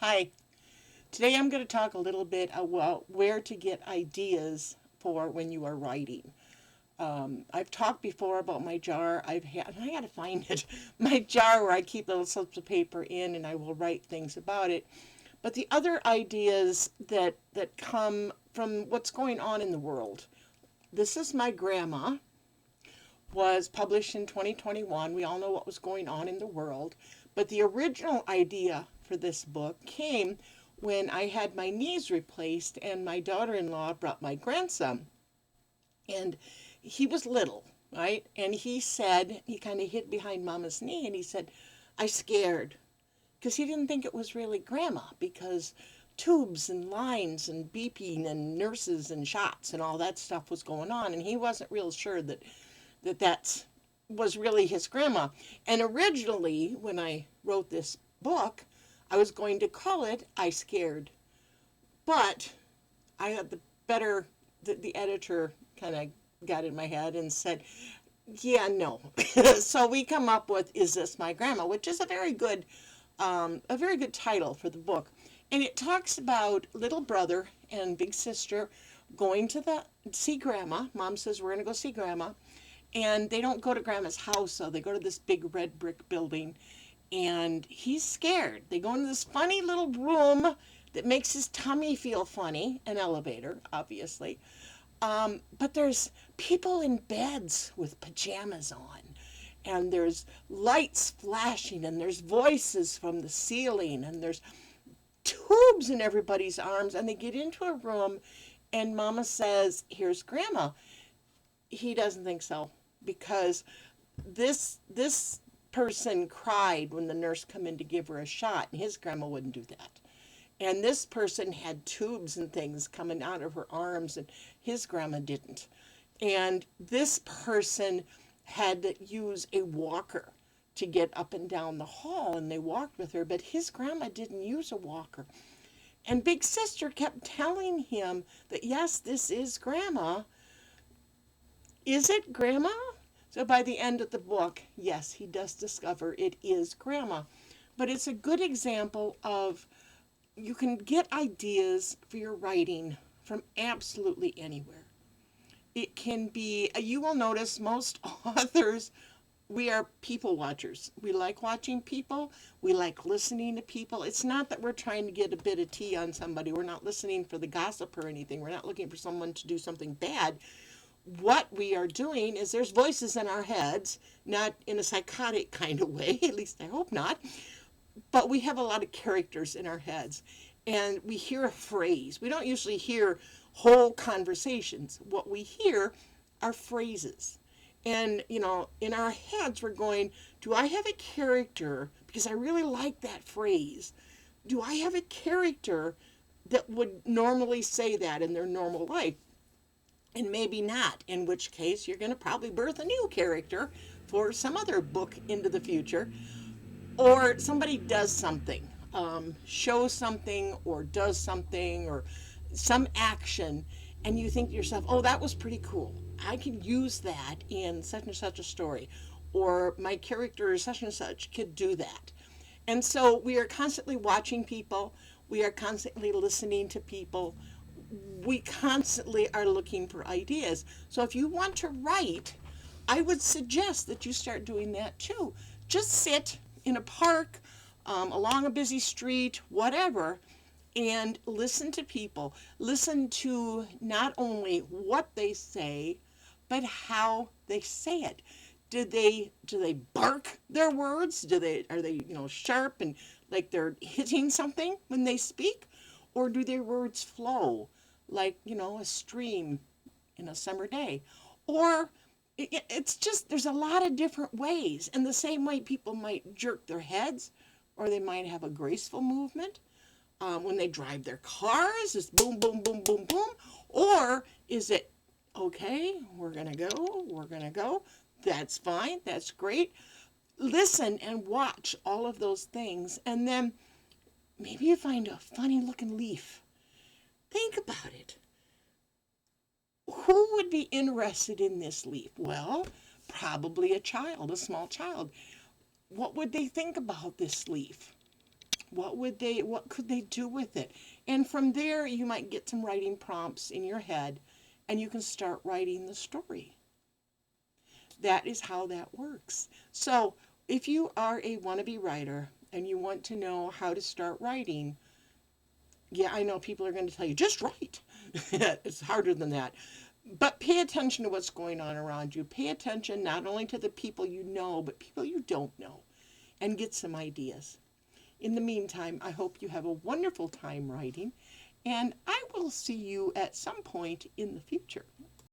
Hi. Today I'm going to talk a little bit about where to get ideas for when you are writing. I've talked before about my jar. I got to find it, my jar where I keep little slips of paper in and I will write things about it. But the other ideas that come from what's going on in the world. This is My Grandma was published in 2021. We all know what was going on in the world. But the original idea for this book came when I had my knees replaced and my daughter in law brought my grandson. And he was little, right? And he kind of hid behind Mama's knee and he said, I scared. Because he didn't think it was really grandma because tubes and lines and beeping and nurses and shots and all that stuff was going on. And he wasn't real sure that was really his grandma. And originally, when I wrote this book, I was going to call it I Scared. But I had the editor kind of got in my head and said, yeah, no. So we come up with Is This My Grandma, which is a very good title for the book. And it talks about little brother and big sister going to see grandma. Mom says, we're going to go see grandma. And they don't go to grandma's house, so they go to this big red brick building. And he's scared. They go into this funny little room that makes his tummy feel funny, an elevator, obviously. But there's people in beds with pajamas on, and there's lights flashing, and there's voices from the ceiling, and there's tubes in everybody's arms. And they get into a room, and Mama says, here's Grandma. He doesn't think so because this person cried when the nurse come in to give her a shot, and his grandma wouldn't do that. And this person had tubes and things coming out of her arms, and his grandma didn't. And this person had to use a walker to get up and down the hall, and they walked with her, but his grandma didn't use a walker. And Big Sister kept telling him that, yes, this is Grandma. Is it Grandma? So by the end of the book, yes, he does discover it is Grandma. But it's a good example of you can get ideas for your writing from absolutely anywhere. It can be, you will notice most authors, we are people watchers. We like watching people. We like listening to people. It's not that we're trying to get a bit of tea on somebody. We're not listening for the gossip or anything. We're not looking for someone to do something bad. What we are doing is there's voices in our heads, not in a psychotic kind of way, at least I hope not, but we have a lot of characters in our heads. And we hear a phrase. We don't usually hear whole conversations. What we hear are phrases. And, in our heads, we're going, do I have a character? Because I really like that phrase. Do I have a character that would normally say that in their normal life? And maybe not, in which case you're going to probably birth a new character for some other book into the future. Or somebody does something, shows something or does something or some action, and you think to yourself, oh, that was pretty cool. I can use that in such and such a story. Or my character such and such could do that. And so we are constantly watching people. We are constantly listening to people. We constantly are looking for ideas. So if you want to write, I would suggest that you start doing that too. Just sit in a park, along a busy street, whatever, and listen to people. Listen to not only what they say, but how they say it. Do they bark their words? Are they sharp and like they're hitting something when they speak, or do their words flow like a stream in a summer day? Or it's just there's a lot of different ways. And the same way people might jerk their heads, or they might have a graceful movement when they drive their cars. It's boom, boom, boom, boom, boom. Or is it okay? We're gonna go. That's fine. That's great. Listen and watch all of those things, and then maybe you find a funny looking leaf. Think about it. Who would be interested in this leaf? Well, probably a child, a small child. What would they think about this leaf? What could they do with it? And from there, you might get some writing prompts in your head and you can start writing the story. That is how that works. So, if you are a wannabe writer and you want to know how to start writing, yeah, I know people are going to tell you, just write. It's harder than that. But pay attention to what's going on around you. Pay attention not only to the people you know, but people you don't know, and get some ideas. In the meantime, I hope you have a wonderful time writing, and I will see you at some point in the future.